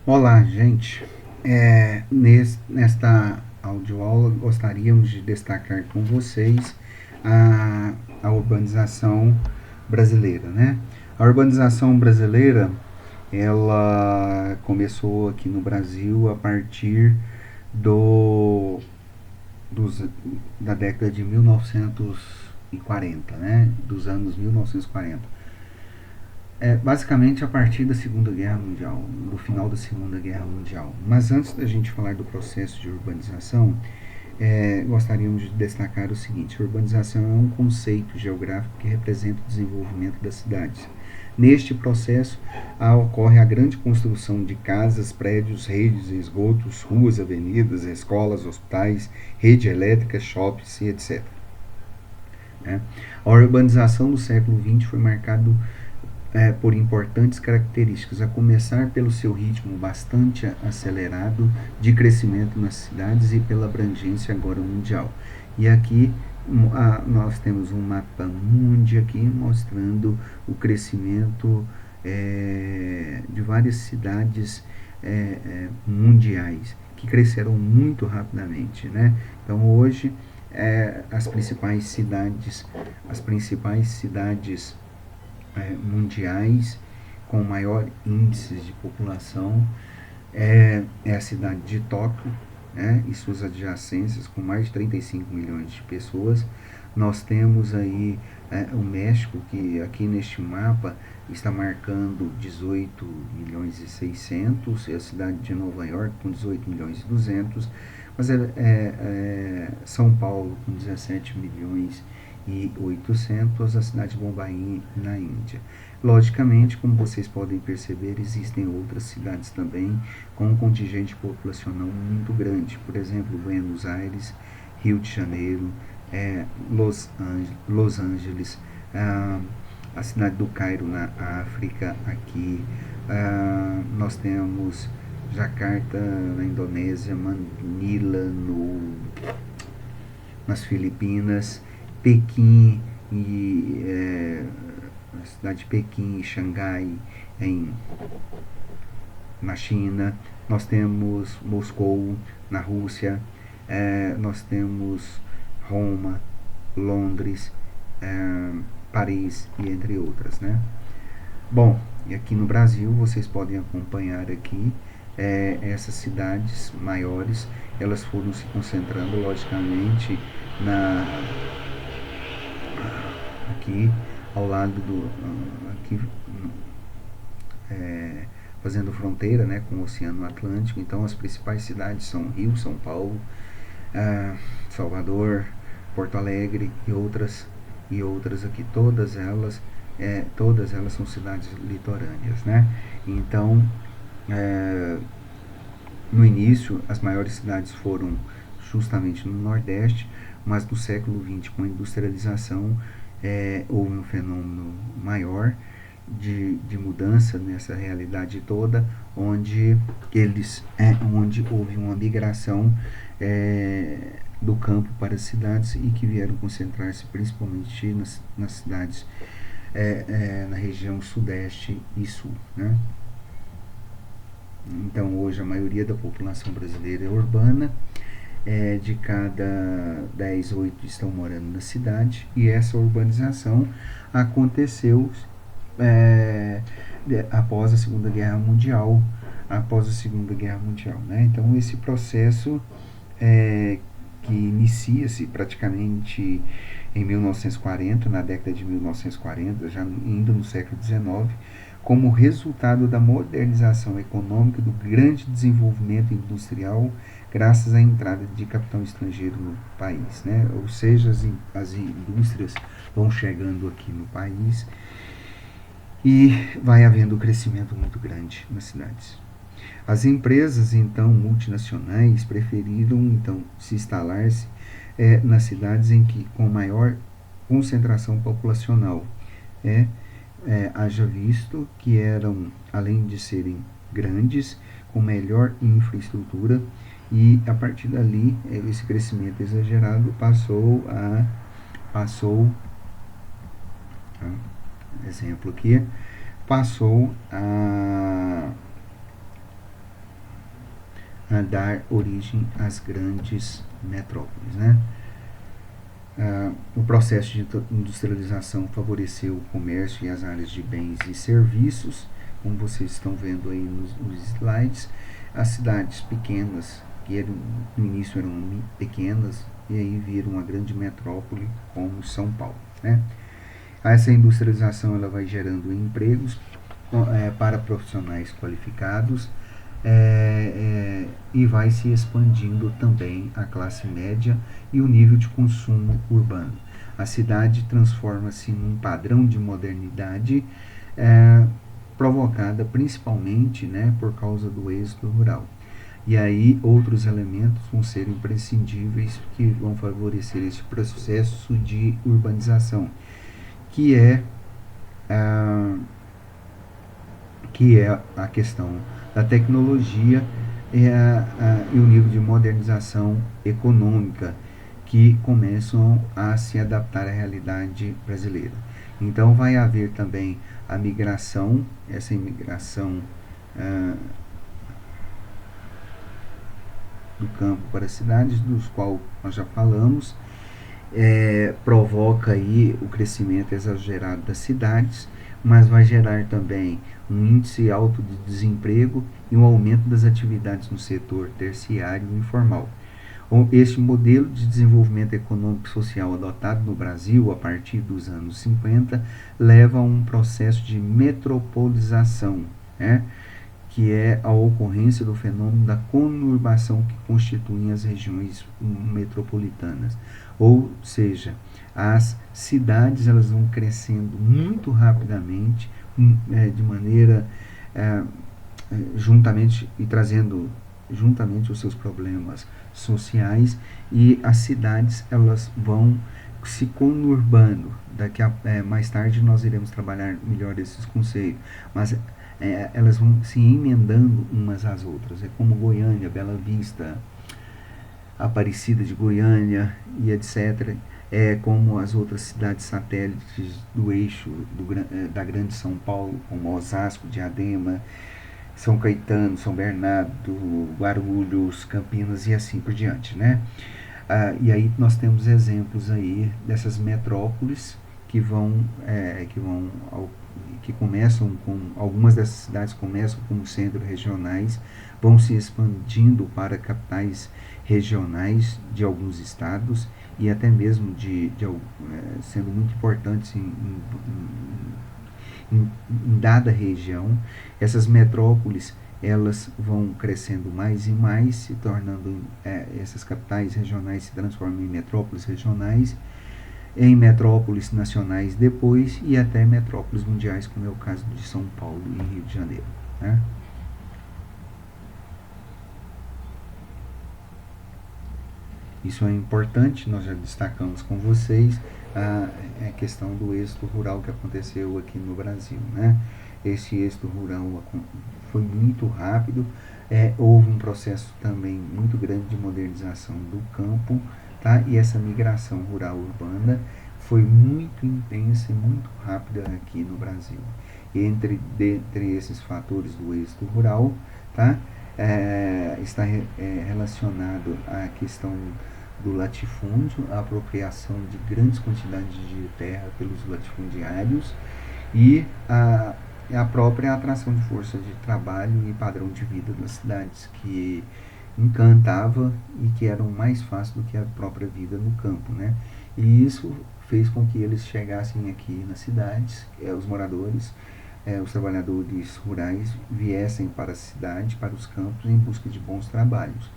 Olá, gente. Nesta audioaula gostaríamos de destacar com vocês a urbanização brasileira, né? A urbanização brasileira, ela começou aqui no Brasil a partir do, dos, da década de 1940, né? Dos anos 1940. Basicamente a partir da Segunda Guerra Mundial, do final da Segunda Guerra Mundial. Mas antes da gente falar do processo de urbanização, gostaríamos de destacar o seguinte: a urbanização é um conceito geográfico que representa o desenvolvimento das cidades. Neste processo, ocorre a grande construção de casas, prédios, redes, esgotos, ruas, avenidas, escolas, hospitais, rede elétrica, shoppings e etc. Né? A urbanização do século XX foi marcado por importantes características, a começar pelo seu ritmo bastante acelerado de crescimento nas cidades e pela abrangência agora mundial. E aqui nós temos um mapa mundi aqui mostrando o crescimento de várias cidades mundiais que cresceram muito rapidamente, né? Então hoje as principais cidades mundiais com maior índice de população é a cidade de Tóquio, né, e suas adjacências, com mais de 35 milhões de pessoas. Nós temos aí o México, que aqui neste mapa está marcando 18 milhões e 600, e a cidade de Nova York com 18 milhões e 200, mas São Paulo com 17 milhões e 800, a cidade de Bombaim, na Índia. Logicamente, como vocês podem perceber, existem outras cidades também com um contingente populacional muito grande, por exemplo, Buenos Aires, Rio de Janeiro, Los Angeles, a cidade do Cairo, na África, aqui. Nós temos Jakarta, na Indonésia, Manila, nas Filipinas, Pequim a cidade de Pequim e Xangai na China. Nós temos Moscou, na Rússia. Nós temos Roma, Londres, Paris e entre outras, né? Bom, e aqui no Brasil vocês podem acompanhar aqui essas cidades maiores, elas foram se concentrando logicamente aqui ao lado do aqui fazendo fronteira, né, com o Oceano Atlântico. Então as principais cidades são Rio, São Paulo, Salvador, Porto Alegre e outras aqui, todas elas são cidades litorâneas, né? Então no início as maiores cidades foram justamente no Nordeste, mas no século XX, com a industrialização, houve um fenômeno maior de mudança nessa realidade toda, onde houve uma migração do campo para as cidades, e que vieram concentrar-se principalmente nas cidades na região sudeste e sul, né? Então hoje a maioria da população brasileira é urbana, de cada 10, 8 estão morando na cidade, e essa urbanização aconteceu após a Segunda Guerra Mundial, né? Então esse processo que inicia-se praticamente em 1940, na década de 1940, já indo no século XIX, como resultado da modernização econômica, do grande desenvolvimento industrial, graças à entrada de capital estrangeiro no país, né? Ou seja, as indústrias vão chegando aqui no país e vai havendo um crescimento muito grande nas cidades. As empresas, então, multinacionais preferiram, então, se instalar-se nas cidades com maior concentração populacional. Haja visto que eram, além de serem grandes, com melhor infraestrutura, e a partir dali esse crescimento exagerado passou exemplo aqui, passou dar origem às grandes metrópoles, né? O processo de industrialização favoreceu o comércio e as áreas de bens e serviços, como vocês estão vendo aí nos slides. As cidades pequenas, que no início eram pequenas, e aí viram uma grande metrópole como São Paulo, né? Essa industrialização ela vai gerando empregos para profissionais qualificados, e vai se expandindo também a classe média e o nível de consumo urbano. A cidade transforma-se num padrão de modernidade provocada principalmente, né, por causa do êxodo rural. E aí outros elementos vão ser imprescindíveis que vão favorecer esse processo de urbanização, que é a questão da tecnologia e o nível de modernização econômica que começam a se adaptar à realidade brasileira. Então vai haver também a migração, essa imigração do campo para as cidades, dos qual nós já falamos, provoca aí o crescimento exagerado das cidades, mas vai gerar também um índice alto de desemprego e um aumento das atividades no setor terciário e informal. Este modelo de desenvolvimento econômico e social adotado no Brasil a partir dos anos 50 leva a um processo de metropolização, né, que é a ocorrência do fenômeno da conurbação que constituem as regiões metropolitanas. Ou seja, as cidades elas vão crescendo muito rapidamente, de maneira juntamente e trazendo juntamente os seus problemas sociais, e as cidades elas vão se conurbando. Mais tarde nós iremos trabalhar melhor esses conceitos, mas elas vão se emendando umas às outras. É como Goiânia, Bela Vista, Aparecida de Goiânia e etc. É como as outras cidades satélites do eixo da Grande São Paulo, como Osasco, Diadema, São Caetano, São Bernardo, Guarulhos, Campinas e assim por diante, né? E aí nós temos exemplos aí dessas metrópoles que começam com, algumas dessas cidades começam como centros regionais, vão se expandindo para capitais regionais de alguns estados e até mesmo sendo muito importantes em dada região. Essas metrópoles elas vão crescendo mais e mais, se tornando, essas capitais regionais se transformam em metrópoles regionais, em metrópoles nacionais depois, e até metrópoles mundiais, como é o caso de São Paulo e Rio de Janeiro, né? Isso é importante, nós já destacamos com vocês a questão do êxodo rural que aconteceu aqui no Brasil, né? Esse êxodo rural foi muito rápido, houve um processo também muito grande de modernização do campo, tá? E essa migração rural urbana foi muito intensa e muito rápida aqui no Brasil. Dentre esses fatores do êxodo rural, tá? Está relacionado à questão do latifúndio, a apropriação de grandes quantidades de terra pelos latifundiários e a própria atração de força de trabalho e padrão de vida das cidades, que encantava e que eram mais fáceis do que a própria vida no campo, né? E isso fez com que eles chegassem aqui nas cidades, os moradores, os trabalhadores rurais viessem para a cidade, para os campos, em busca de bons trabalhos.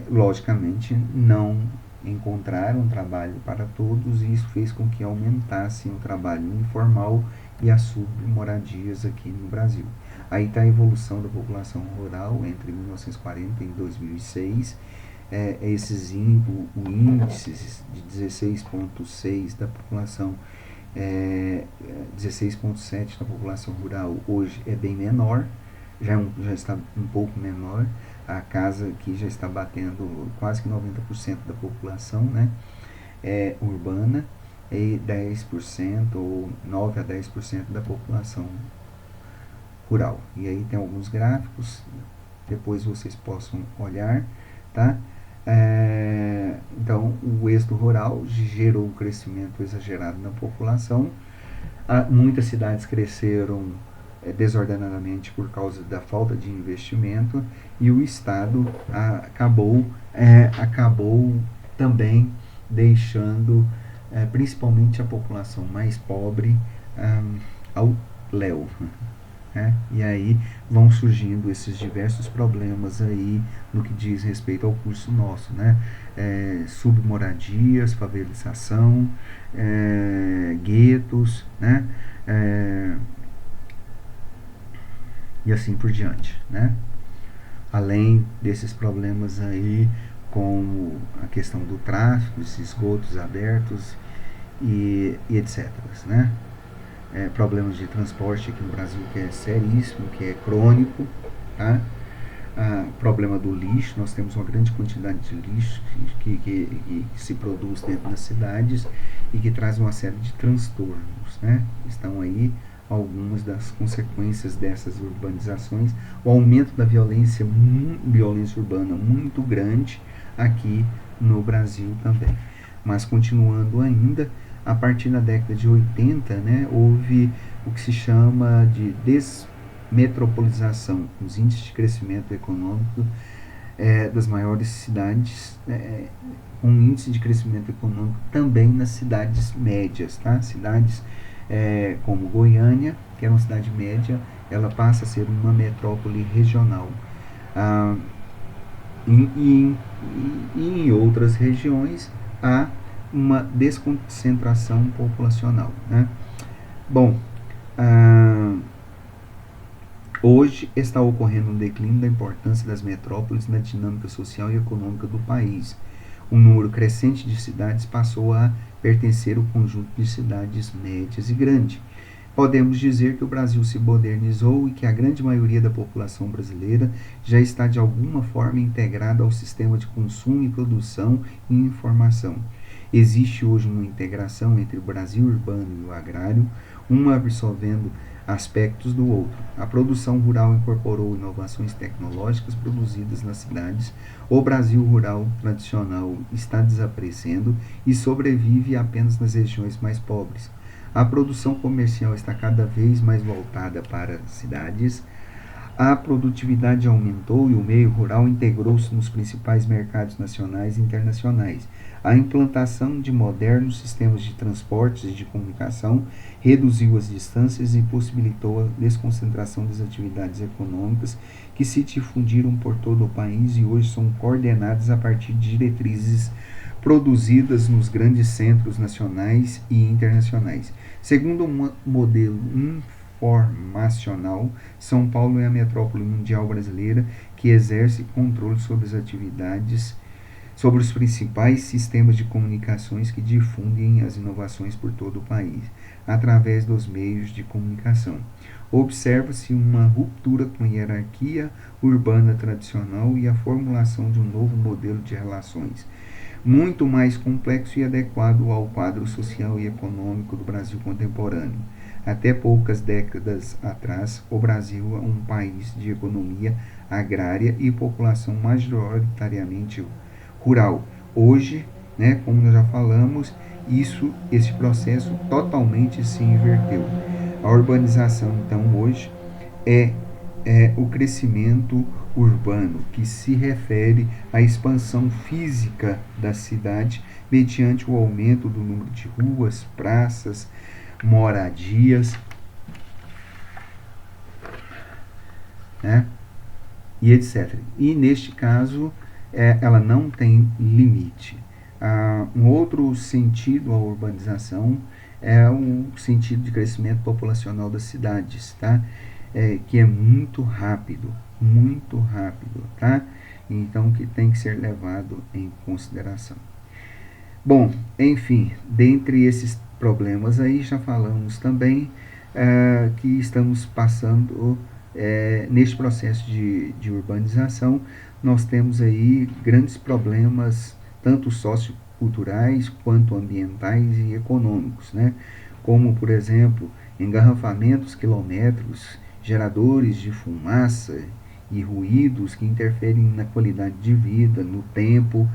Logicamente, não encontraram trabalho para todos, e isso fez com que aumentasse o trabalho informal e as submoradias aqui no Brasil. Aí está a evolução da população rural entre 1940 e 2006. O índice de 16,6 da população, 16,7 da população rural hoje é bem menor, já está um pouco menor. A casa aqui já está batendo quase que 90% da população, né, urbana, e 10% ou 9 a 10% da população rural. E aí tem alguns gráficos depois vocês possam olhar, tá? Então, o êxodo rural gerou um crescimento exagerado na população. Muitas cidades cresceram desordenadamente por causa da falta de investimento, e o Estado acabou também deixando principalmente a população mais pobre ao léu. E aí vão surgindo esses diversos problemas aí no que diz respeito ao curso nosso, né? Submoradias, favelização, guetos, né? E assim por diante, né? Além desses problemas aí, como a questão do tráfico, os esgotos abertos e etc, né? Problemas de transporte aqui no Brasil, que é seríssimo, que é crônico, tá? Problema do lixo, nós temos uma grande quantidade de lixo que se produz dentro das cidades e que traz uma série de transtornos, né? Estão aí algumas das consequências dessas urbanizações, o aumento da violência urbana muito grande aqui no Brasil também. Mas continuando ainda, a partir da década de 80, né, houve o que se chama de desmetropolização, os índices de crescimento econômico das maiores cidades, um índice de crescimento econômico também nas cidades médias, tá? Cidades como Goiânia, que era uma cidade média, ela passa a ser uma metrópole regional. E em outras regiões há uma desconcentração populacional, né? Bom, hoje está ocorrendo um declínio da importância das metrópoles na dinâmica social e econômica do país. Um número crescente de cidades passou a pertencer ao conjunto de cidades médias e grandes. Podemos dizer que o Brasil se modernizou e que a grande maioria da população brasileira já está de alguma forma integrada ao sistema de consumo e produção e informação. Existe hoje uma integração entre o Brasil urbano e o agrário, um absorvendo aspectos do outro. A produção rural incorporou inovações tecnológicas produzidas nas cidades. O Brasil rural tradicional está desaparecendo e sobrevive apenas nas regiões mais pobres. A produção comercial está cada vez mais voltada para as cidades. A produtividade aumentou e o meio rural integrou-se nos principais mercados nacionais e internacionais. A implantação de modernos sistemas de transportes e de comunicação reduziu as distâncias e possibilitou a desconcentração das atividades econômicas que se difundiram por todo o país e hoje são coordenadas a partir de diretrizes produzidas nos grandes centros nacionais e internacionais. Segundo um modelo informacional, São Paulo é a metrópole mundial brasileira que exerce controle sobre as atividades, sobre os principais sistemas de comunicações que difundem as inovações por todo o país, através dos meios de comunicação. Observa-se uma ruptura com a hierarquia urbana tradicional e a formulação de um novo modelo de relações, muito mais complexo e adequado ao quadro social e econômico do Brasil contemporâneo. Até poucas décadas atrás, o Brasil é um país de economia agrária e população majoritariamente rural. Hoje, né, como nós já falamos, esse processo totalmente se inverteu. A urbanização, então, hoje é o crescimento urbano, que se refere à expansão física da cidade mediante o aumento do número de ruas, praças, moradias, né, e etc. E neste caso, ela não tem limite. Um outro sentido à urbanização é o sentido de crescimento populacional das cidades, tá? Que é muito rápido, tá? Então, que tem que ser levado em consideração. Bom, enfim, dentre esses problemas aí, já falamos também que estamos passando, neste processo de urbanização, nós temos aí grandes problemas, tanto socioculturais quanto ambientais e econômicos, né? Como, por exemplo, engarrafamentos quilométricos, geradores de fumaça e ruídos que interferem na qualidade de vida, no tempo,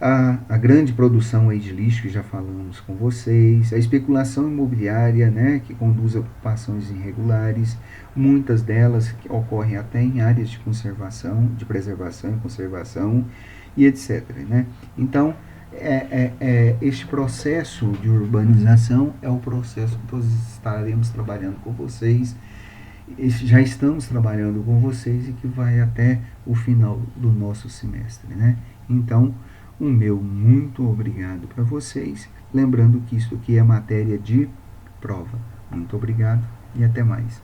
a grande produção aí de lixo que já falamos com vocês, a especulação imobiliária, né, que conduz a ocupações irregulares, muitas delas que ocorrem até em áreas de conservação, de preservação e conservação e etc. Né? Então, este processo de urbanização é o processo que nós estaremos trabalhando com vocês, já estamos trabalhando com vocês e que vai até o final do nosso semestre. Né? Então, o meu muito obrigado para vocês, lembrando que isso aqui é matéria de prova. Muito obrigado e até mais.